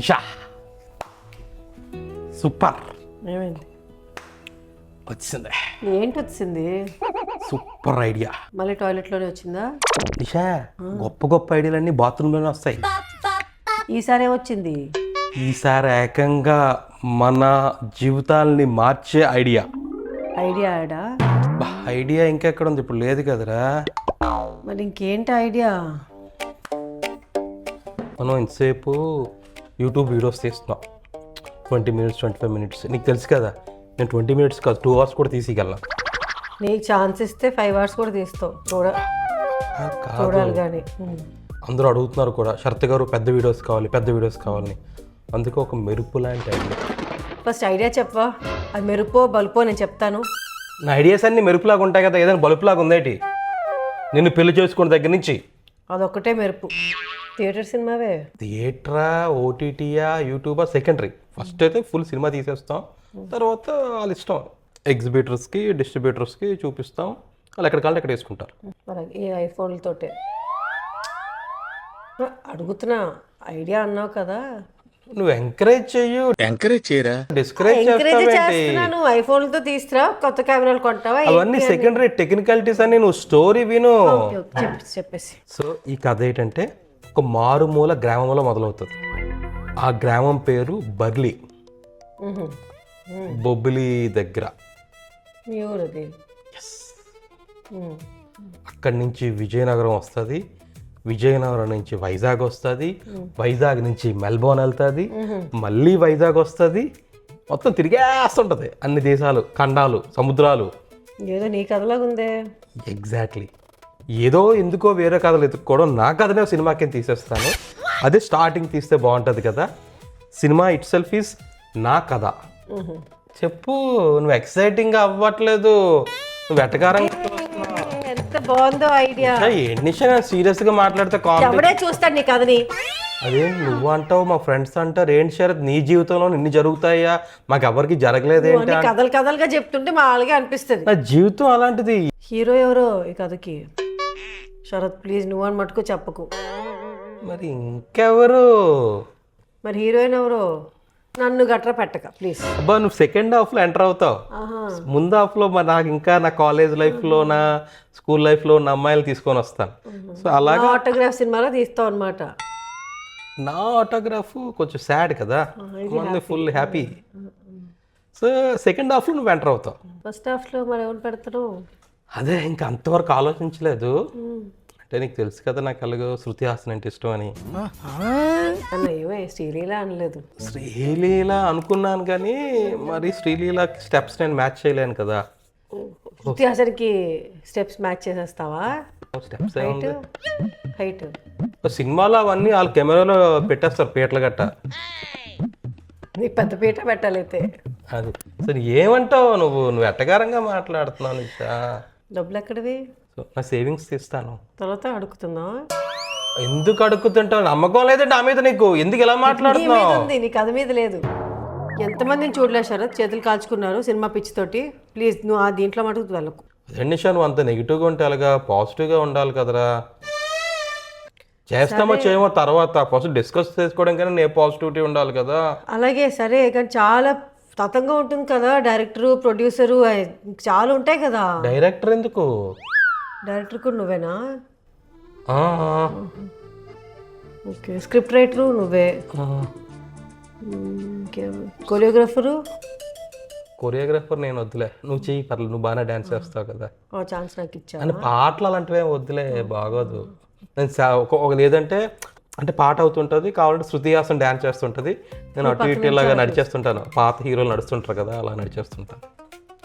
నిషా super ఏమైంది? వచ్చింది. ఏంటి వచ్చింది? Super idea. మళ్ళీ టాయిలెట్లోనే వచ్చిందా? నిషా గొప్ప గొప్ప ఐడియాలన్నీ బాత్రూంలోనే వస్తాయి. ఈసారి ఏమొచ్చింది? ఈసారి ఏకంగా మన జీవితాలని మార్చే ఐడియా. ఐడియా ఆడా? ఐడియా ఇంకెక్కడ ఉంది, ఇప్పుడు లేదు కదరా. మరి ఇంకేంటి ఐడియా? మనం ఇంతసేపు యూట్యూబ్ వీడియోస్ తీస్తున్నాం, 20 minutes 25 minutes. నీకు తెలుసు కదా, నేను 20 minutes కాదు 2 hours కూడా తీసిగలను. నీకు ఛాన్స్ ఇస్తే 5 hours కూడా తీస్తావు. చూడాలి కానీ. అందరూ అడుగుతున్నారు కూడా, శరత్ గారు పెద్ద వీడియోస్ కావాలని. అందుకే ఒక మెరుపు లాంటి ఐడియా. ఫస్ట్ ఐడియా చెప్పవా? అది మెరుపో బల్పో నేను చెప్తాను. నా ఐడియాస్ అన్నీ మెరుపులాగా ఉంటాయి కదా, ఏదైనా బలుపులాగా ఉందేటి? నిన్ను పెళ్లి చేసుకున్న దగ్గర నుంచి అదొక్కటే మెరుపు. థియేటర్ సినిమావే. థియేటరా, ఓటీటీయా, యూట్యూబా సెకండరీ. ఫస్ట్ అయితే ఫుల్ సినిమా తీసేస్తాం, తర్వాత వాళ్ళ ఇష్టం. ఎగ్జిబిటర్స్కి డిస్ట్రిబ్యూటర్స్కి చూపిస్తాం, వాళ్ళు ఎక్కడ కావాలి ఎక్కడ వేసుకుంటారు. మరి ఈ ఐఫోన్లతోటే అడుగుతున్నా. ఐడియా అన్నావు కదా, నువ్వు ఎంకరేజ్ చేయరా, డిస్కరేజ్ చేస్తున్నాను. ఐఫోన్లతో తీస్తురా, కొత్త కెమెరాలు కొంటావా? అవన్నీ సెకండరీ టెక్నికాలిటీస్ అని. నువ్వు స్టోరీ విను. చెప్పేసి. సో ఈ కథ ఏంటంటే, ఒక మారుమూల గ్రామంలో మొదలవుతుంది. ఆ గ్రామం పేరు బర్లీ, బొబ్బిలి దగ్గర. మీ ఊరది. అక్కడి నుంచి విజయనగరం వస్తుంది, విజయనగరం నుంచి వైజాగ్ వస్తుంది, వైజాగ్ నుంచి మెల్బోర్న్ వెళ్తుంది, మళ్ళీ వైజాగ్ వస్తుంది. మొత్తం తిరిగేస్తుంటుంది, అన్ని దేశాలు, ఖండాలు, సముద్రాలు. ఏదో నీ కథలాగా ఉందే. ఎగ్జాక్ట్లీ. ఏదో ఎందుకో వేరే కథలు ఎత్తుక్కోవడం, నా కథనే సినిమాకి తీసేస్తాను. అదే స్టార్టింగ్ తీస్తే బాగుంటుంది కదా. సినిమా ఇట్ సెల్ఫ్ ఈజ్ నా కథ. చెప్పు, నువ్వు ఎక్సైటింగ్ అవ్వట్లేదు, నువ్వు వెటకారంగా. ఎంత బాగుందో ఐడియా. ఏంటి నేను సీరియస్ గా మాట్లాడితే ఎవడే చూస్తాడు నీ కథని? అదే నువ్వు అంటావు, మా ఫ్రెండ్స్ అంటారు. ఏంటి శరత్, నీ జీవితంలో ఇన్ని జరుగుతాయా, మాకు ఎవరికి జరగలేదేంటి? కథలుగా చెప్తుంటే మా వాళ్ళకే అనిపిస్తుంది. నా జీవితం అలాంటిది. హీరో ఎవరో ఈ కథకి? శరత్ ప్లీజ్, నువ్వు అని మటుకు చెప్పకు. మరి ఇంకెవరు? మరి హీరోయిన్ ఎవరో? నన్ను గట్రా పెట్టక ప్లీజ్. అబ్బా, నువ్వు సెకండ్ హాఫ్ లో ఎంటర్ అవుతావు. ముందు హాఫ్ లో మరి నాకు ఇంకా నా కాలేజ్ లైఫ్ లో, నా స్కూల్ లైఫ్ లో ఉన్న అమ్మాయిలు తీసుకొని వస్తాను. సో అలాగే ఆటోగ్రాఫ్ సినిమాలో తీస్తావు అనమాట. నా ఆటోగ్రాఫ్ కొంచెం సాడ్ కదా, మంది full happy. So second half లో నువ్వు ఎంటర్ అవుతావు. ఫస్ట్ హాఫ్ లో మరి ఎవరు పెడతారు? అదే ఇంకా అంతవరకు ఆలోచించలేదు. అంటే నీకు తెలుసు కదా, నాకు అలాగే శృతి హాసన్ అంటే ఇష్టం అని. ఏమో శ్రీలీల అనలేదు. శ్రీలీల అనుకున్నాను కానీ మరి శ్రీలీల స్టెప్స్ నేను మ్యాచ్ చేయలేను కదా. శృతి హాసన్కి స్టెప్స్ మ్యాచ్ చేసేస్తావా? స్టెప్స్ హైట్ సినిమాలో అవన్నీ వాళ్ళ కెమెరాలో పెట్టేస్తారు, పీటలు గట్ట. నీకు పెద్ద పీట పెట్టాలైతే. అది సరే, ఏమంటావు నువ్వు ఎట్టగారంగా మాట్లాడుతున్నావు నిషా. డబ్బులు ఎక్కడివి? నా సేవింగ్స్ తీస్తాను. తర్వాత అడుగుతున్నా. ఎందుకు అడుగుతుంటావు? నమ్మకం లేదంటే నా మీద నీకు, ఎందుకు ఇలా మాట్లాడుతున్నావు? నీకు అది మీద లేదు. ఎంతమందిని చూడలేదు శరత్, చేతులు కాల్చుకున్నారు సినిమా పిచ్చితోటి. ప్లీజ్ నువ్వు ఆ దీంట్లో మటుకు వెళ్ళకు. అదే నిషా, నువ్వు అంత నెగిటివ్గా ఉంటే అలాగా, పాజిటివ్గా ఉండాలి కదరా. చేస్తామో చేయమో తర్వాత, ఫస్ట్ డిస్కస్ చేసుకోవడం కానీ నేను పాజిటివిటీ ఉండాలి కదా. అలాగే సరే, కానీ చాలా తతంగా ఉంటుంది కదా. డైరెక్టరు, ప్రొడ్యూసరు చాలా ఉంటాయి కదా. డైరెక్టర్ ఎందుకు? డైరెక్టర్ కూడా నువ్వేనా? ఓకే. స్క్రిప్ట్ రైటరు నువ్వే. కొరియోగ్రాఫర్ నేను వద్దులే, నువ్వు చెయ్యి పర్లేదు, నువ్వు బాగానే డాన్స్ చేస్తావు కదా. ఛాన్స్ నాకు ఇచ్చా. అని పాటలు అలాంటివి వద్దులే, బాగోదు. నేను లేదంటే అంటే పాట అవుతుంటుంది, కావాలంటే శృతి హాసన్ డాన్స్ చేస్తుంటుంది, నేను అటు ఇటు ఇలాగా నడిచేస్తుంటాను. పాత హీరోలు నడుస్తుంటారు కదా, అలా నడిచేస్తుంటాను.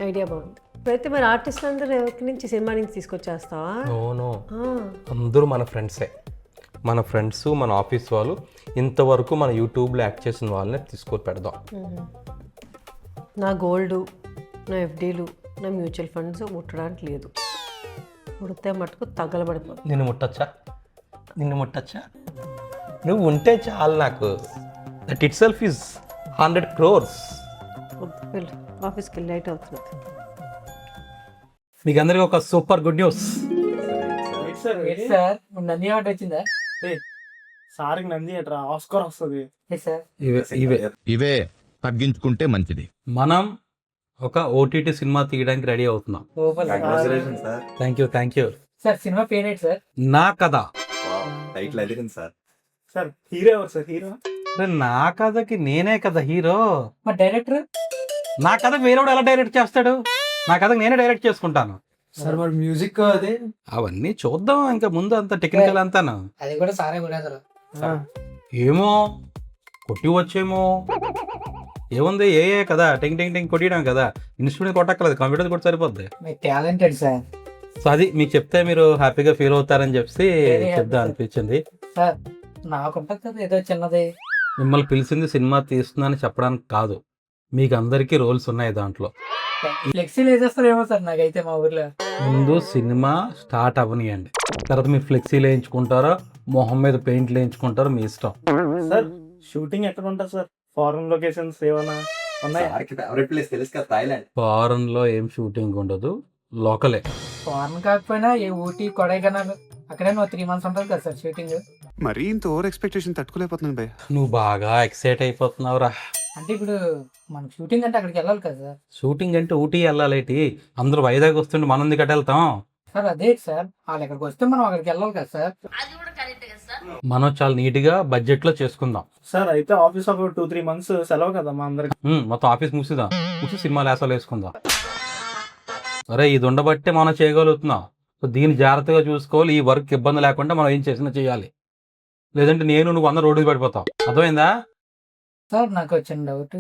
ఐడియా బాగుంది. అయితే మరి ఆర్టిస్ట్ అందరూ ఎవరి నుంచి సినిమా నుంచి తీసుకొచ్చేస్తావా? నో, అందరూ మన ఫ్రెండ్సే. మన ఫ్రెండ్స్, మన ఆఫీస్ వాళ్ళు, ఇంతవరకు మన యూట్యూబ్లో యాక్ట్ చేసిన వాళ్ళని తీసుకొని పెడదాం. నా గోల్డ్, నా ఎఫ్డీలు, నా మ్యూచువల్ ఫండ్స్ ముట్టడానికి లేదు. ముడితే మటుకు తగలబడిపోతుంది. నిన్ను ముట్టచ్చా? నువ్వు ఉంటే చాలు నాకు. That it self is 100 crores. ఆఫీస్కి వెళ్ళి లైట్ అవుతుంది. మీకు అందరికీ ఒక super good news. Sir Nandi hot వచ్చిందా? సార్కి నంది ఎట్రా ఆస్కార్ వస్తుంది. సార్ ఇవే తగ్గించుకుంటే మంచిది. మనం ఒక ఓటీటీ సినిమా తీయడానికి రెడీ అవుతున్నాం. Super sir. Thank you sir cinema పేరు ఏంటి సార్? నా కథ. టైటిల్ అడిగింది సార్. సార్ హీరో ఎవరు సార్? హీరో నా కథకి నేనే కదా హీరో. మా డైరెక్టర్ నా కథ వేరేవాడు ఎలా డైరెక్ట్ చేస్తాడు? నా కథకి నేనే డైరెక్ట్ చేసుకుంటాను. సార్ మరి మ్యూజిక్ అది అవన్నీ చూద్దాం, ఇంకా ముందు అంత టెక్నికల్ అంతాను. అది కూడా సారే కొడేస్తారు. ఏమో కొట్టి వచ్చేమో, ఏముంది ఏ కదా టింగ్ టింగ్ టింగ్ కొట్టడం కదా, ఇన్స్ట్రుమెంట్ కొట్టక్కర్లేదు, కంప్యూటర్ కూడా సరిపోద్ది. మీరు టాలెంటెడ్ సార్. సో అది మీకు చెప్తే మీరు హ్యాపీగా ఫీల్ అవుతారని చెప్పి చెప్దా అనిపించింది. సార్ నాకుంటుంది కదా ఏదో చిన్నది. మిమ్మల్ని పిలిచింది సినిమా తీస్తున్నాను చెప్పడానికి కాదు, మీకు అందరికీ రోల్స్ ఉన్నాయి దాంట్లో. ఫ్లెక్సీలు వేసేస్తారేమో సార్ నాకైతే మా ఊర్లో. ముందు సినిమా స్టార్ట్ అవ్వనియండి, తర్వాత మీరు ఫ్లెక్సీలు వేయించుకుంటారో మొహం మీద పెయింట్లు వేయించుకుంటారో మీ ఇష్టం. సార్ షూటింగ్ ఎక్కడ ఉంటుంది సార్? ఫారెన్ లొకేషన్స్ ఏమైనా ఉన్నాయా? సార్కి ఫేవరెట్ ప్లేస్ తెలుసు కదా, థాయిలాండ్. ఫారెన్ లో ఏం షూటింగ్ ఉండదు, లోకలే. ఫారెన్ కాకపోయినా ఏ ఊటీ కొడైకెనాల్ అక్కడే 3 months ఉంటుంది కదా సార్ షూటింగ్. మరీ ఇంత ఓవర్ ఎక్స్పెక్టేషన్ తట్టుకోలేకపోతున్నాను భయ్య. నువ్వు బాగా ఎక్సైట్ అయిపోతున్నావురా. అంటే ఇప్పుడు మనకు షూటింగ్ అంటే అక్కడికి వెళ్ళాలి కదా సార్. షూటింగ్ అంటే ఊటీ వెళ్ళాలేటి, అందరూ వైజాగ్ వస్తుంటే మనం ఎందుకు అటు వెళ్తాం? సార్ అదే సార్, వాళ్ళు ఇక్కడికి వస్తే మనం అక్కడికి వెళ్ళాలి కదా సార్. మనం చాలా నీట్ గా బడ్జెట్ లో చేసుకుందాం. సార్ అయితే ఆఫీస్ ఒక 2-3 months సెలవు కదా మా అందరికి. మొత్తం ఆఫీస్ మూసిదాం, మూసి సినిమా లేసాలు వేసుకుందాం. అరే ఇది ఉండబట్టే మనం చేయగలుగుతున్నాం. సో దీన్ని జాగ్రత్తగా చూసుకోవాలి, ఈ వర్క్ ఇబ్బంది లేకుండా మనం ఏం చేసినా చేయాలి, లేదంటే నువ్వు 100 రోడ్డు పడిపోతావు. అర్థమైందా? సార్ నాకు వచ్చిన డౌట్,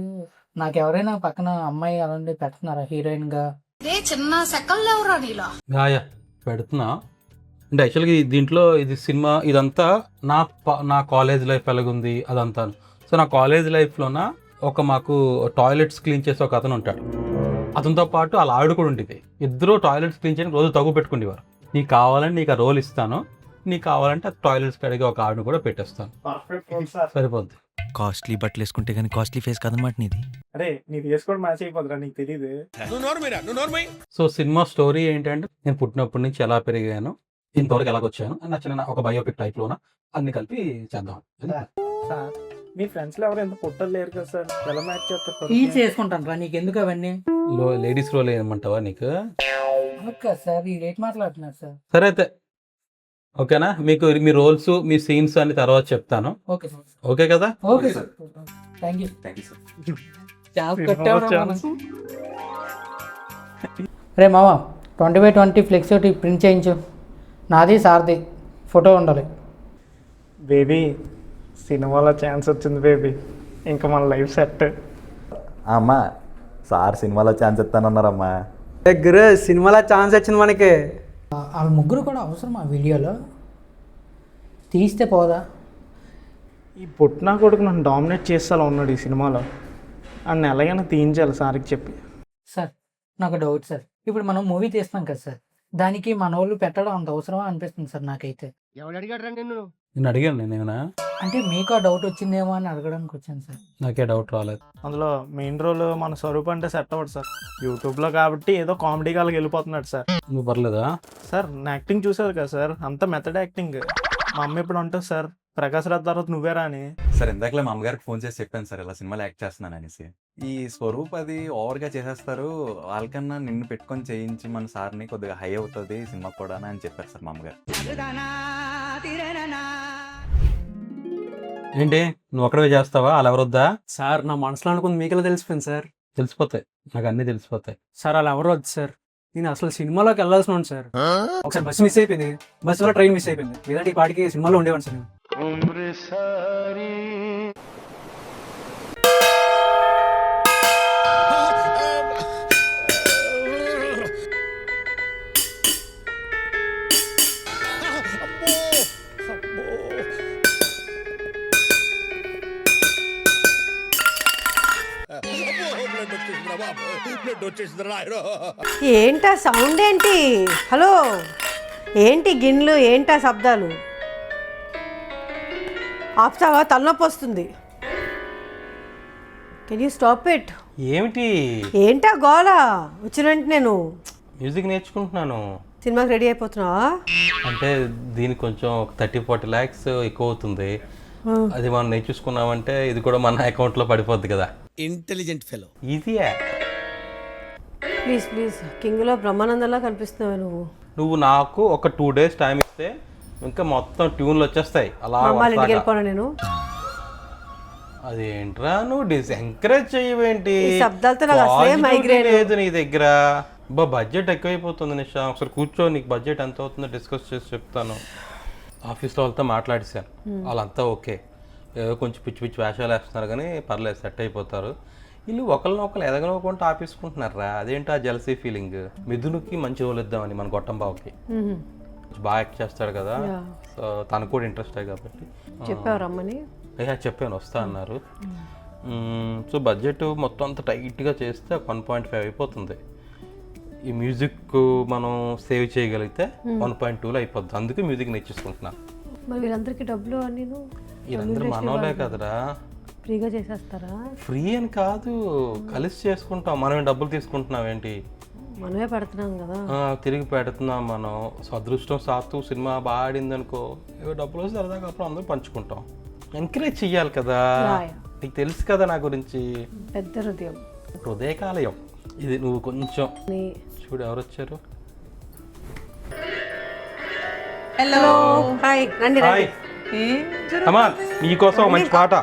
నాకు ఎవరైనా పక్కన అమ్మాయి అలాంటి పెడుతున్నారా హీరోయిన్ గా? చిన్న సెకండ్ లేవురా నీలా. యా పెడుతున్నా. అంటే యాక్చువల్గా దీంట్లో ఇది సినిమా ఇదంతా నా కాలేజ్ లైఫ్ ఎలాగుంది అదంతా. సో నా కాలేజ్ లైఫ్లోన మాకు టాయిలెట్స్ క్లీన్ చేసే ఒక అతను ఉంటాడు, అతనితో పాటు వాళ్ళ ఆవిడ కూడా ఉండేది. ఇద్దరు టాయిలెట్స్ క్లీన్ చేయడానికి రోజు తగ్గు పెట్టుకునేవారు. నీకు కావాలంటే నీకు ఆ రోల్ ఇస్తాను, నీకు కావాలంటే టాయిలెట్స్ కడిగి ఒక ఆవిడ కూడా పెట్టేస్తాను. Perfect role sir. సరిపోద్ది. కాస్ట్లీ బట్టలు వేసుకుంటే కానీ కాస్ట్లీ ఫేస్ కదనమాట నీది. అరే నీ ఫేస్ కూడా మ్యాచ్ అయిపోతుందా నీకు తెలియదు. సో సినిమా స్టోరీ ఏంటంటే, నేను పుట్టినప్పటి నుంచి ఎలా పెరిగాను, ఇంతవరకు ఎలాగొచ్చాను అని నచ్చిన ఒక బయోపిక్ టైప్లోన అన్ని కలిపి చేద్దాం. సార్ మీ ఫ్రెండ్స్ లో ఎవరు ఎంత పుట్టలు లేరు కదా సార్, ఎలా మ్యాచ్ చేస్తారు? ఈ చేసుకుంటాను రా, నీకు ఎందుకు అవన్నీ? లేడీస్ రోల్ ఏమంటావా నీకు? ఓకే సార్, ఈ రేట్ మాట్లాడుతున్నారు సార్. సరే అయితే ఓకేనా, మీకు మీ రోల్స్ మీ సీన్స్ అని తర్వాత చెప్తాను. Okay sir. ఓకే కదా? Okay sir, thank you. Thank you sir. రే మామ 20/20 ఫ్లెక్స్ ఒకటి ప్రింట్ చేయించు, నాది సార్ది ఫోటో ఉండాలి. బేబీ సినిమాలో ఛాన్స్ వచ్చింది బేబీ, ఇంకా మన లైఫ్ సెట్. అమ్మా సార్ సినిమాలో ఛాన్స్ ఇస్తానన్నారమ్మా. గురు సినిమాలో ఛాన్స్ వచ్చింది మనకి. వాళ్ళ ముగ్గురు కూడా అవసరం ఆ వీడియోలో తీస్తే పోదా? ఈ పుట్టిన కొడుకు నన్ను డామినేట్ చేసేలా ఉన్నాడు ఈ సినిమాలో, అన్న ఎలాగైనా తీయించాలి సార్కి చెప్పి. సార్ నాకు డౌట్ సార్, ఇప్పుడు మనం మూవీ తీస్తాం కదా సార్, దానికి మన వాళ్ళు పెట్టడం అంత అవసరమా అనిపిస్తుంది సార్ నాకైతే. నేను అడిగాను నేనేనా? అంటే మీకు ఆ డౌట్ వచ్చిందేమో అని అడగడానికి వచ్చాను సార్. నాకే డౌట్ రాలేదు. అందులో మెయిన్ రోల్ మన స్వరూప్ అంటే సెట్ అవ్వడు సార్, యూట్యూబ్లో కాబట్టి ఏదో కామెడీ కాలకి వెళ్ళిపోతున్నాడు సార్. నువ్వు పర్లేదా? సార్ నా యాక్టింగ్ చూసారు కదా సార్, అంత మెథడ్ యాక్టింగ్. మా అమ్మ ఇప్పుడు ఉంటుంది సార్, ప్రకాశ్ రాజ్ తర్వాత నువ్వేరా అని. సార్ ఇందాకలే మా అమ్మగారికి ఫోన్ చేసి చెప్పాను సార్ ఇలా సినిమాలో యాక్ట్ చేస్తున్నాను అనేసి. ఈ స్వరూప్ అది ఓవర్గా చేసేస్తారు, వాళ్ళకన్నా నిన్ను పెట్టుకొని చేయించి మన సార్ని కొద్దిగా హై అవుతుంది సినిమా కూడా అని చెప్పారు సార్ మా అమ్మగారు. ఏంటి నువ్వు ఒక్కడే చేస్తావా? అలా ఎవరొద్దా? సార్ నా మనసులో అనుకుంది మీకెలా తెలిసిపోయింది సార్? తెలిసిపోతాయి, నాకు అన్నీ తెలిసిపోతాయి. సార్ అలా ఎవరు వద్దు సార్, నేను అసలు సినిమాలోకి వెళ్ళాల్సిన వాడిని సార్. ఒకసారి బస్సు మిస్ అయిపోయింది, బస్సులో ట్రైన్ మిస్ అయిపోయింది, లేదంటే ఈ పాటికి సినిమాలో ఉండేవాడిని సార్ నేను. ఏంటా సౌండ్ ఏంటి? హలో ఏంటి గిన్నెలు, ఏంటా శబ్దాలు? ఆపుతావా? తలనొప్పి వస్తుంది. Can you stop it? ఏమిటి ఏంటా గోల? వచ్చిన వెంటనే నేను మ్యూజిక్ నేర్చుకుంటున్నాను. సినిమాకి రెడీ అయిపోతున్నావా? అంటే దీనికి కొంచెం ఒక 30-40 lakhs ఎక్కువ అవుతుంది. అది మనం నేర్చుకున్నామంటే ఇది కూడా మన అకౌంట్లో పడిపోద్ది కదా. Intelligent fellow. ఈజీయే. ప్లీజ్ ప్లీజ్, కింగ్లో బ్రహ్మానందంలా కనిపిస్తున్నావు నువ్వు. నువ్వు నాకు ఒక 2 days టైం ఇస్తే ఇంకా మొత్తం ట్యూన్లు వచ్చేస్తాయి అలా. మా అమ్మాళ్ళ ఇంటికి వెళ్ళిపోనా నేను? అదేంట్రా నువ్వు ఎంకరేజ్ చేయవేంటి? ఈ శబ్దాలతో నాకు అసలే మైగ్రేన్. లేదు నీ దగ్గర. బడ్జెట్ ఎక్కువైపోతుంది నిషా. ఒకసారి కూర్చో, నీకు బడ్జెట్ ఎంత అవుతుందో డిస్కస్ చేసి చెప్తాను. ఆఫీస్లో వాళ్ళతో మాట్లాడేసాను, వాళ్ళంతా ఓకే. ఏదో కొంచెం పిచ్చి పిచ్చి వేషాలు వేస్తున్నారు కానీ పర్లేదు, సెట్ అయిపోతారు. వీళ్ళు ఒకరినొకరు ఎదగనవ్వకుండా ఆపేసుకుంటున్నారా. అదేంటి ఆ జెలసీ ఫీలింగ్? మిథునుకి మంచి రోల్ ఇద్దామని, మన గొట్టంబావుకి బాగా యాక్ట్ చేస్తాడు కదా, సో తనకు కూడా ఇంట్రెస్టే కాబట్టి చెప్పావు రమ్మని. చెప్పాను, వస్తా అన్నారు. సో బడ్జెట్ మొత్తం అంతా టైట్గా చేస్తే 1.5 అయిపోతుంది. ఈ మ్యూజిక్ మనం సేవ్ చేయగలిగితే 1.2లో అయిపోద్ది. అందుకే మ్యూజిక్ నేర్చేసుకుంటున్నా. మరి వీళ్ళందరికీ డబ్బులు అని వీళ్ళందరూ మనోలే కదరా. ఫ్రీగా చేసేస్తారా? ఫ్రీ అని కాదు, కలిసి చేసుకుంటాం. మనం డబ్బులు తీసుకుంటున్నాం ఏంటి? మనమే పెడుతున్నాం కదా. తిరిగి పెడుతున్నాం మనం. అదృష్టం సాత్తు సినిమా బాగా ఆడింది అనుకో, ఏవో డబ్బులు వస్తే సరదాగా అప్పుడు అందరూ పంచుకుంటాం. ఎంకరేజ్ చెయ్యాలి కదా. నీకు తెలుసు కదా నా గురించి. పెద్ద హృదయం, హృదయకాలయం ఇది. నువ్వు కొంచెం చూడు ఎవరు వచ్చారు. హలో, హాయ్, రండి రండి. అమ్మా నీకోసం ఒక మంచి పాట.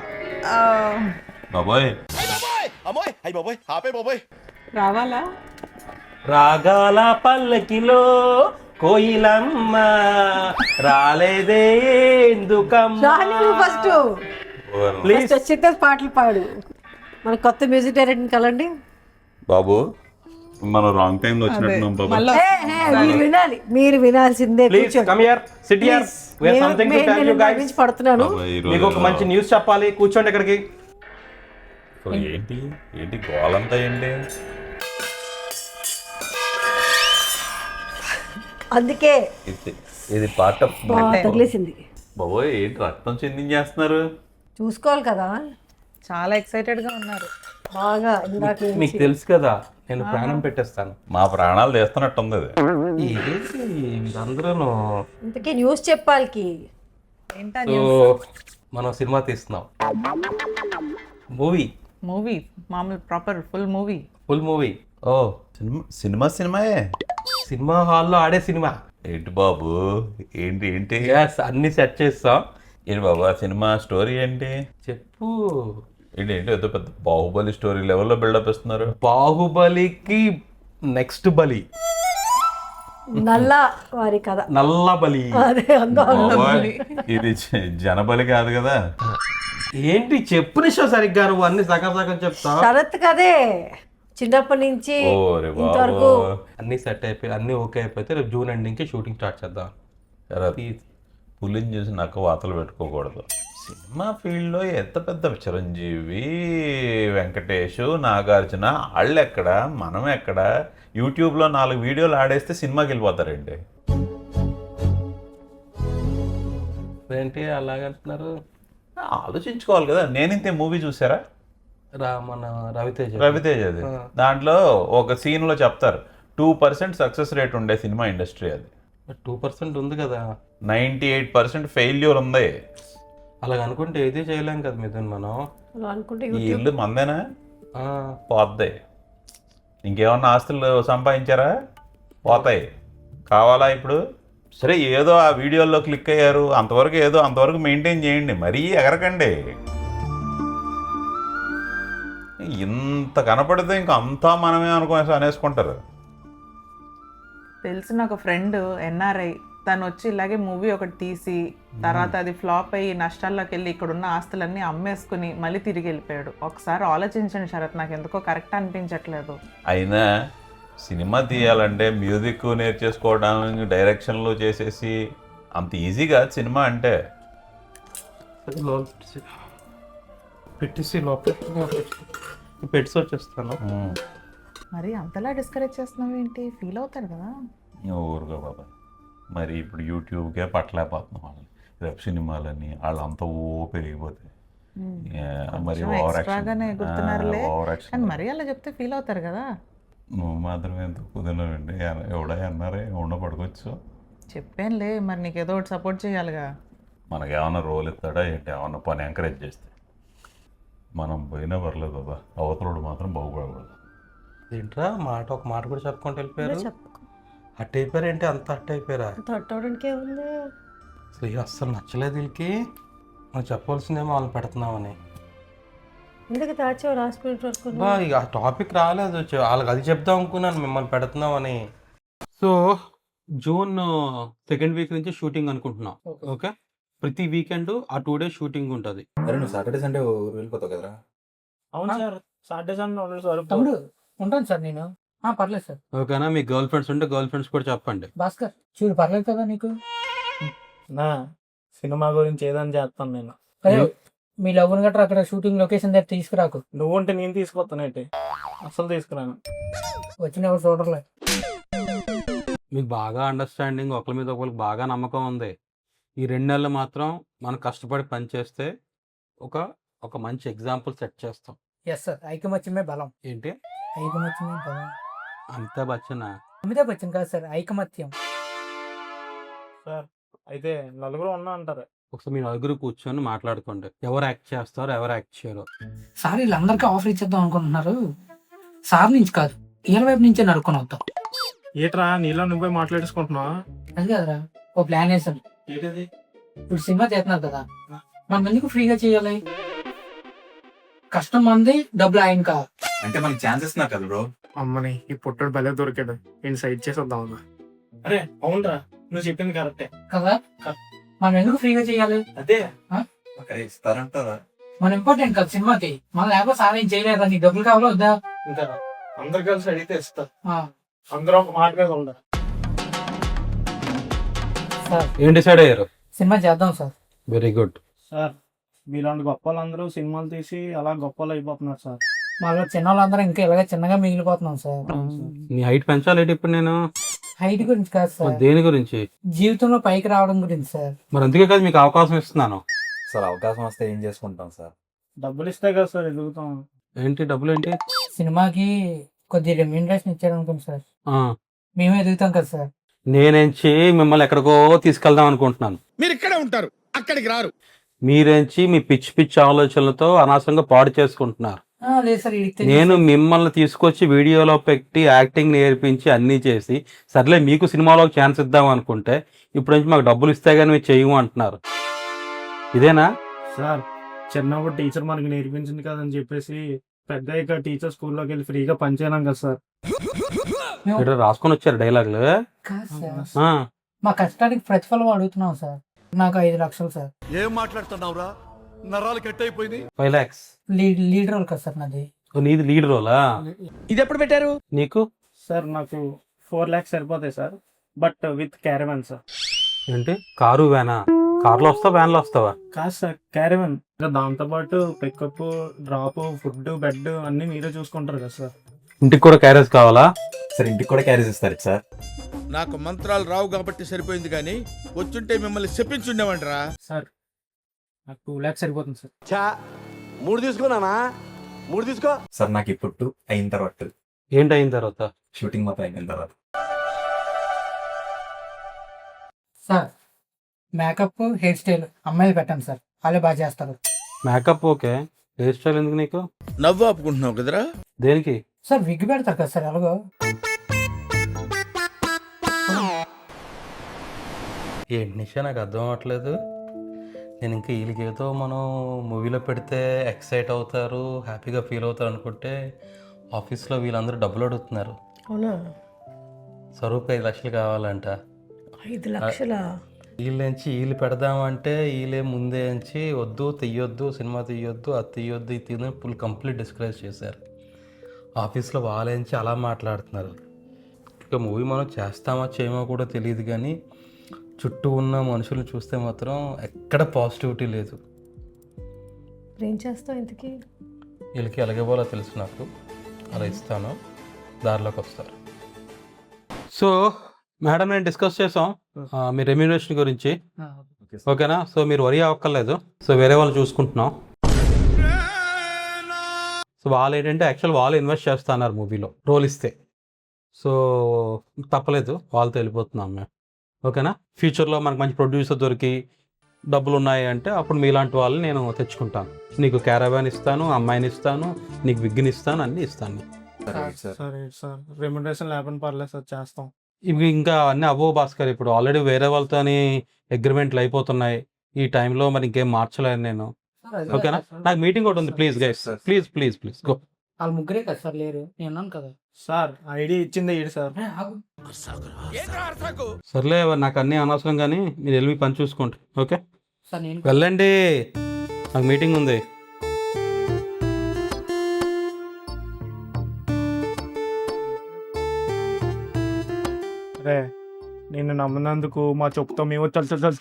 బాబోయ్ రావాలా? రాగాల పల్లకిలో కోయిలమ్మ రాలేదే ఎందుకమ్మా. ఫస్ట్ ప్లీజ్ వచ్చితే పాటలు పాడు. మన కొత్త మ్యూజిక్ డైరెక్టర్ కలండి బాబు, మనం రాంగ్ టైం లో వచ్చినట్టున్నాం బాబు. మీరు వినాలి, మీరు వినాల్సిందే. Please come here, sit here. We have something to tell you guys. పడుతున్నాను, మీకు ఒక మంచి న్యూస్ చెప్పాలి. కూర్చోండి ఇక్కడికి. ఏంటి ఏంటి గోలంతా ఏంటి? అందుకే ఇది పాట తగిలేసింది. బాబోయ్, ఏంటి రక్తం చెందించేస్తున్నారు? చూసుకోవాలి కదా. చాలా ఎక్సైటెడ్ గా ఉన్నారు. బాగా ఇందాక మీకు తెలుసు కదా, నేను ప్రాణం పెట్టేస్తాను. మా ప్రాణాలు తీస్తున్నట్టుంది అది. అందరూ ఇంతకీ న్యూస్ చెప్పాలి. సో మనం సినిమా తీస్తున్నాం. మూవీ మూవీ మామూలు ప్రాపర్ ఫుల్ మూవీ. ఓ సినిమా సినిమాయే. సినిమా హాల్లో ఆడే సినిమా. ఏంటి బాబు, ఏంటి ఏంటి అన్ని సెట్ చేస్తాం. ఏంటి బాబు ఆ సినిమా స్టోరీ ఏంటి చెప్పు. ఏంటి ఏంటి ఏదో పెద్ద బాహుబలి స్టోరీ లెవెల్లో బిల్డప్ ఇస్తున్నారు. బాహుబలికి నెక్స్ట్ బలి, నల్ల వారి కథ. నల్ల బలి. బాబోయ్, ఇది జనబలి కాదు కదా. ఏంటి చెప్పు నిషా, సరిగ్గా నువ్వు అన్ని సగం సగం చెప్తావు. శరత్ కదే, చిన్నప్పటి నుంచి ఓరే ఇంతవరకు బాబు, అన్ని సెట్ అయిపోయి అన్ని ఓకే అయిపోతే రేపు జూన్ ఎండింగ్ కి షూటింగ్ స్టార్ట్ చేద్దాం. పులిని చూసి నక్క వాతలు పెట్టుకోకూడదు. సినిమా ఫీల్డ్లో ఎంత పెద్ద చిరంజీవి, వెంకటేష్, నాగార్జున వాళ్ళు ఎక్కడ, మనం ఎక్కడ? యూట్యూబ్లో 4 వీడియోలు ఆడేస్తే సినిమాకి వెళ్ళిపోతారండి. ఏంటి అలాగంటున్నారు? ఆలోచించుకోవాలి కదా. నేనింతే మూవీ చూసారా? మన రవితేజ అది. దాంట్లో ఒక సీన్లో చెప్తారు 2% సక్సెస్ రేట్ ఉండే సినిమా ఇండస్ట్రీ అది. 2% ఉంది కదా. 98% ఫెయిల్యూర్ ఉంది. అలాగ అనుకుంటే ఏది చేయలేం కదా మిథున్ మనం. అనుకుంటే ఈ ఇల్లు మందేనా పోద్ది. ఇంకేమన్నా ఆస్తులు సంపాదించారా? పోతాయి. కావాలా ఇప్పుడు? సరే ఏదో ఆ వీడియోలో క్లిక్ అయ్యారు, అంతవరకు మెయింటైన్ చేయండి, మరీ ఎగరకండి. ఇంత కనపడితే ఇంకా అంతా మనమే అనేసుకుంటారు. తెలిసిన ఒక ఫ్రెండ్ ఎన్ఆర్ఐ, తను వచ్చి ఇలాగే మూవీ ఒకటి తీసి తర్వాత అది ఫ్లాప్ అయ్యి నష్టాల్లోకి వెళ్ళి ఇక్కడున్న ఆస్తులన్నీ అమ్మేసుకుని మళ్ళీ తిరిగి వెళ్ళిపోయాడు. ఒకసారి ఆలోచించండి శరత్, నాకు ఎందుకో కరెక్ట్ అనిపించట్లేదు. అయినా సినిమా తీయాలంటే మ్యూజిక్ నేర్చేసుకోవడానికి డైరెక్షన్లో చేసేసి అంత ఈజీ కాదు సినిమా అంటే. పెట్టేసి పెట్స్ వచ్చేస్తాను. మరి అంతలా డిస్కరేజ్ చేస్తున్నావు ఏంటి? ఫీల్ అవుతారు కదా. ఊరుగా బాబా, మరి ఇప్పుడు యూట్యూబ్కే పట్టలేకపోతున్నాం వాళ్ళని. రేపు సినిమాలని వాళ్ళంతా పెరిగిపోతాయి. మరి ఓవర్ యాక్షన్ మరి అలా చెప్తే ఫీల్ అవుతారు కదా. నువ్వు మాత్రమే ఎంత కుదిరినావండి, ఎవడా అన్నారే, ఎవడ పడుకోవచ్చు. చెప్పానులే, మరి నీకు ఏదో ఒకటి సపోర్ట్ చేయాలిగా. మనకేమన్నా రోల్ ఇస్తాడా ఏంటి, ఏమన్నా పని ఎంకరేజ్ చేస్తే మనం పోయినా పర్లేదు బాబా, అవతలోడు మాత్రం బాగుపడకూడదు. ఏంట్రా మాట ఒక మాట కూడా చెప్పుకుంటూ వెళ్ళిపోయారు. చెప్పకు. అట్ట అయిపోయారు ఏంటి, అంత అట్ట అయిపోయారా? తట్టు అవడానికి ఏముంది? అసలు ఇది అస్సలు నచ్చలేదు వీళ్ళకి. మనం చెప్పవలసిందేమో వాళ్ళు పెడుతున్నామని. ఎందుకు దాచావు లాస్ట్ మినిట్ వరకు? బా ఇక ఆ టాపిక్ రాలేదు, వాళ్ళకి అది చెప్దాం అనుకున్నాను మిమ్మల్ని పెడుతున్నామని. సో జూన్ 2nd వీక్ నుంచి షూటింగ్ అనుకుంటున్నాం. ఓకే, ప్రతి వీకెండ్ ఆ 2 days షూటింగ్ ఉంటుంది. అరే నువ్వు సాటర్డే సండే వెళ్ళిపోతావు కదరా? అవును సార్, సాటర్డే సండే ఉండదు సార్. తమ్ముడు ఉంటాను సార్ నేను. పర్లేదు సార్. ఓకేనా, మీ గర్ల్ ఫ్రెండ్స్ ఉంటే గర్ల్ ఫ్రెండ్స్ కూడా చెప్పండి. భాస్కర్ చూడు, పర్లేదు కదా నీకు? నా సినిమా గురించి ఏదని చేస్తాను నేను. అదే మీ లవ్ గట్రా అక్కడ షూటింగ్ లొకేషన్ దగ్గర తీసుకురాకు. నువ్వు ఉంటే నేను తీసుకొస్తానంటే అసలు తీసుకురాను. వచ్చిన ఎవరు చూడలే. మీకు బాగా అండర్స్టాండింగ్, ఒకరి మీద ఒకరికి బాగా నమ్మకం ఉంది. ఈ 2 నెలలు మాత్రం మనం కష్టపడి పని చేస్తే ఒక మంచి ఎగ్జాంపుల్ సెట్ చేస్తాం. ఎస్ సార్, ఐకమత్యమే బలం. ఏంటి ఐకమత్యమే బలం. అమితాబ్ బచ్చన్? అమితాబ్ బచ్చన్ కాదు సార్, ఐకమత్యం. సార్ అయితే నలుగురు ఉన్నా అంటారు. ఒకసారి మీరు నలుగురు కూర్చొని మాట్లాడుకోండి, ఎవరు యాక్ట్ చేస్తారో ఎవరు యాక్ట్ చేయరో. సార్ వీళ్ళందరికీ ఆఫర్ ఇచ్చేద్దాం అనుకుంటున్నారు. సార్ నుంచి కాదు, ఈయన వైపు నుంచే నడుకొని వద్దాం. ఏట్రా నీలో నువ్వే మాట్లాడేసుకుంటున్నావా? అది కదరా, ఓ ప్లాన్ వేసాను. ఏంటది? ఇప్పుడు సినిమా చేస్తున్నారు కదా, మనం ఎందుకు ఫ్రీగా చేయాలి? కష్టం మంది, డబ్బులు ఆయన కాదు. అంటే మనకి ఛాన్స్ ఇస్తున్నారు కదా బ్రో. అమ్మని ఈ పుట్టడు భలే దొరికాడు, నేను సైడ్ చేసి వద్దాం. అరే అవునరా, నువ్వు చెప్పింది కరెక్టే కదా, మనం ఎందుకు ఫ్రీగా చేయాలి? అదే ఇస్తారంటారా? మన ఇంపార్టెంట్ కదా సినిమాకి. మనం లేకపోతే సార్ ఏం చేయలేదా? నీకు డబ్బులు కావాలో వద్దా? అంతేనా? అందరు కలిసి అడిగితే ఇస్తారు. ఆ, అందరూ ఒక మాట మీద ఉండరు. సార్ ఏం డిసైడ్ అయ్యారు? సినిమా చేద్దాం సార్. Very good. సార్ మీలాంటి గొప్ప వాళ్ళందరూ సినిమాలు తీసి అలా గొప్పలు అయిపోతున్నారు సార్. మాలో చిన్న వాళ్ళందరం ఇంకా ఇలాగే చిన్నగా మిగిలిపోతున్నాం సార్. నీ హైట్ పెంచాలి ఇప్పుడు నేను. హైట్ గురించి కాదు మరి సార్, దేని గురించి? జీవితంలో పైకి రావడం గురించి సార్. మరి అందుకే కదా మీకు అవకాశం ఇస్తున్నాను. సార్ అవకాశం వస్తే ఏం చేసుకుంటాం సార్? డబ్బులు ఇస్తే కదా సార్ ఎదుగుతాం. ఏంటి డబ్బులు ఏంటి? సినిమాకి కొద్ది రెమ్యూనరేషన్ ఇచ్చారు అనుకోండి సార్, ఆ, మేమే ఎదుగుతాం కదా సార్. నేనేంచి మిమ్మల్ని ఎక్కడికో తీసుకెళ్దాం అనుకుంటున్నాను. మీరు ఇక్కడే ఉంటారు, అక్కడికి రారు. మీరేంచి మీ పిచ్చి పిచ్చి ఆలోచనలతో అనవసరంగా పాడు చేసుకుంటున్నారు. లేదు సార్, వీడికి నేను మిమ్మల్ని తీసుకొచ్చి వీడియోలో పెట్టి యాక్టింగ్ నేర్పించి అన్నీ చేసి సర్లే మీకు సినిమాలో ఛాన్స్ ఇద్దాం అనుకుంటే ఇప్పుడు నుంచి మాకు డబ్బులు ఇస్తే కానీ మీరు చేయము అంటున్నారు. ఇదేనా? సార్ చిన్నప్పుడు టీచర్ మనకి నేర్పించింది కదని చెప్పేసి పెద్ద ఇక టీచర్ స్కూల్లోకి వెళ్ళి ఫ్రీగా పనిచేయలేం కదా సార్. ఇక్కడ రాసుకొని వచ్చారు డైలాగులు. కాదు సార్, ఆ, మా కష్టానికి ప్రతిఫలం అడుగుతున్నాం సార్. నాకు 5 లక్షలు సార్. ఏం మాట్లాడుతున్నావురా, నరాలు కట్ అయిపోయింది. 5 lakhs. లీడ్ రోల్ కదా సార్ నాది. ఓ, నీది లీడ్ రోలా? ఇది ఎప్పుడు పెట్టారు? నీకు సార్ నాకు 4 lakhs సరిపోతాయి sir, but with caravan sir. ఏంటి కారు వ్యానా? కార్లో వస్తావా వ్యాన్లో వస్తావా? కాదు సార్ క్యారవన్, దాంతోపాటు పికప్ డ్రాప్ ఫుడ్ బెడ్ అన్నీ మీరే చూసుకుంటారు కదా సార్. ఇంటికి కూడా క్యారేజ్ కావాలా? సార్ ఇంటికి కూడా క్యారేజ్ ఇస్తారు సార్. నాకు మంత్రాలు రావు కాబట్టి సరిపోయింది, కానీ వచ్చుంటే మిమ్మల్ని చెప్పించుండేవంటరా. సార్ నాకు 2 lakhs సరిపోతుంది సార్. 3 తీసుకున్నానా? 3 తీసుకో. సార్ నాకు ఇప్పుడు అయిన తర్వాత, ఏంటి అయిన తర్వాత? షూటింగ్ మొత్తం అయిన తర్వాత. సార్ మేకప్, హెయిర్ స్టైల్ అమ్మాయిలు పెట్టండి సార్, వాళ్ళే బాగా చేస్తారు. మేకప్ ఓకే, హెయిర్ స్టైల్ ఎందుకు నీకు? నవ్వు ఆపుకుంటున్నావు కదరా. దేనికి? సార్ విగ్ పెడతారు కదా సార్, ఎలాగో. ఏంటి నిషా, నాకు అర్థం అవ్వట్లేదు. నేను ఇంకా వీళ్ళకి ఏదో మనం మూవీలో పెడితే ఎక్సైట్ అవుతారు, హ్యాపీగా ఫీల్ అవుతారు అనుకుంటే ఆఫీస్లో వీళ్ళందరూ డబ్బులు అడుగుతున్నారు. అవునా? స్వరూప్ 5 లక్షలు కావాలంట. 5 లక్షలా? వీళ్ళు పెడదామంటే వీళ్ళే ముందే అంచి వద్దు తీయొద్దు, సినిమా తీయొద్దు, అది తీయొద్దు, ఇది తీయొద్దు ఫుల్ కంప్లీట్ డిస్కరేజ్ చేశారు. ఆఫీస్లో వాళ్ళేంచి అలా మాట్లాడుతున్నారు. ఇక మూవీ మనం చేస్తామా చేయమో కూడా తెలియదు, కానీ చుట్టూ ఉన్న మనుషులను చూస్తే మాత్రం ఎక్కడ పాజిటివిటీ లేదు. ఏం చేస్తావు ఇంతకీ? వీళ్ళకి ఎలాగేవాలో తెలుసు నాకు, అలా ఇస్తాను, దారిలోకి వస్తారు. సో మేడం నేను డిస్కస్ చేసాం మీ రెమ్యూనరేషన్ గురించి, ఓకేనా? సో మీరు వరీ అవ్వక్కర్లేదు. సో వేరే వాళ్ళు చూసుకుంటున్నాం. సో వాళ్ళు ఏంటంటే యాక్చువల్ వాళ్ళు ఇన్వెస్ట్ చేస్తున్నారు మూవీలో రోల్ ఇస్తే. సో తప్పలేదు, వాళ్ళతో వెళ్ళిపోతున్నాం మేము, ఓకేనా? ఫ్యూచర్లో మనకు మంచి ప్రొడ్యూసర్ దొరికి డబ్బులు ఉన్నాయి అంటే అప్పుడు మీలాంటి వాళ్ళని నేను తెచ్చుకుంటాను. నీకు క్యారవాన్ ఇస్తాను, అమ్మాయిని ఇస్తాను, నీకు విగ్గిని ఇస్తాను, అన్నీ ఇస్తాను. సరే సార్, రెమ్యునరేషన్ లేకుండా పర్లేదు సార్, చేస్తాం. ఇవి ఇంకా అన్నీ అవ్వవు భాస్కర్. ఇప్పుడు ఆల్రెడీ వేరే వాళ్ళతోని అగ్రిమెంట్లు అయిపోతున్నాయి. ఈ టైంలో మరి ఇంకేం మార్చలేను నేను. ఓకేనా? నాకు మీటింగ్ ఒకటి ఉంది. Please guys, please please please go. వాళ్ళు ముగ్గురే కదా సార్ లేరు, నేను ఉన్నాను కదా సార్ ఐడి ఇచ్చిందే ఈడు సార్. సర్లే, నాకు అన్నీ అనవసరం కానీ మీరు వెళ్ళి పని చూసుకోండి. ఓకే సార్ నేను వెళ్ళండి, నాకు మీటింగ్ ఉంది. రే, నిన్ను నమ్మినందుకు మా చెప్పుతో మేము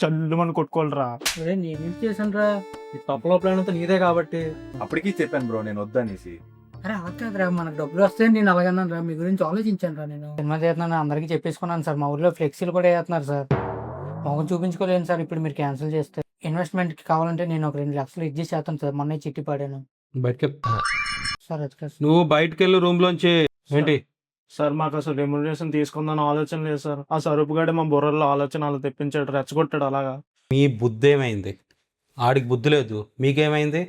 చల్లు మనం కొట్టుకోవాలరా. నేనేం చేశాను రా? ఈ తప్పులో ప్లాన్ అంతా నీదే కాబట్టి. అప్పటికీ చెప్పాను బ్రో నేను వద్దనేసి. అరే అలా కాదురా, మనకు డబ్బులు వస్తే నేను అలాగన్నాను రా. మీ గురించి ఆలోచించాను రా. నేను సినిమా చేస్తున్నాను అందరికీ చెప్పేసుకున్నాను సార్. మా ఊర్లో ఫ్లెక్సీలు కూడా వేస్తున్నారు సార్. మొహం చూపించుకోలేను సార్. ఇప్పుడు మీరు క్యాన్సిల్ చేస్తే ఇన్వెస్ట్మెంట్కి కావాలంటే నేను ఒక 2 లక్షలు ఇచ్చి చేస్తాను సార్. మొన్న చిట్టి పడాను బయటకి సార్. అది కాదు నువ్వు బయటకు వెళ్ళి రూమ్లోంచి. ఏంటి సార్, మాకు అసలు రెమ్యునరేషన్ తీసుకుందని ఆలోచన లేదు సార్. ఆ సరుపుగాడే మా బుర్రల్లో ఆలోచన అలా తెప్పించాడు, రెచ్చగొట్టాడు అలాగా. మీ బుద్ధి ఏమైంది? ఆడికి బుద్ధి లేదు, మీకేమైంది?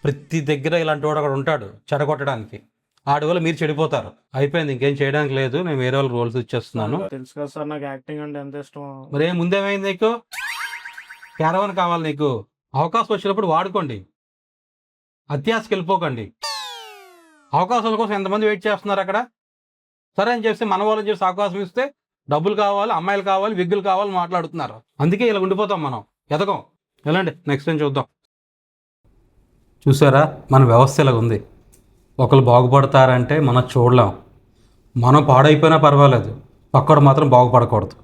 ప్రతి దగ్గర ఇలాంటి వాడు అక్కడ ఉంటాడు చెడగొట్టడానికి. ఆడి వల్ల మీరు చెడిపోతారు. అయిపోయింది, ఇంకేం చేయడానికి లేదు. నేను వేరే వాళ్ళకి రోల్స్ ఇచ్చేస్తున్నాను. తెలుసు కదా సార్, నాకు యాక్టింగ్ అంటే ఎంత ఇష్టం. మరి ముందేమైంది నీకు? క్యారవాన్ కావాలి నీకు. అవకాశం వచ్చినప్పుడు వాడుకోండి, అత్యాశకి వెళ్ళిపోకండి. అవకాశాల కోసం ఎంతమంది వెయిట్ చేస్తున్నారు అక్కడ. సరే అని చేస్తే మన వాళ్ళని చేసి అవకాశం ఇస్తే డబ్బులు కావాలి, అమ్మాయిలు కావాలి, విగ్గులు కావాలి మాట్లాడుతున్నారు. అందుకే ఇలా ఉండిపోతాం మనం, ఎదగం. వెళ్ళండి, నెక్స్ట్ టైం చూద్దాం. చూసారా, మన వ్యవస్థ ఇలాగ ఉంది. ఒకరు బాగుపడతారంటే మనం చూడలేం. మనం పాడైపోయినా పర్వాలేదు, పక్కడు మాత్రం బాగుపడకూడదు.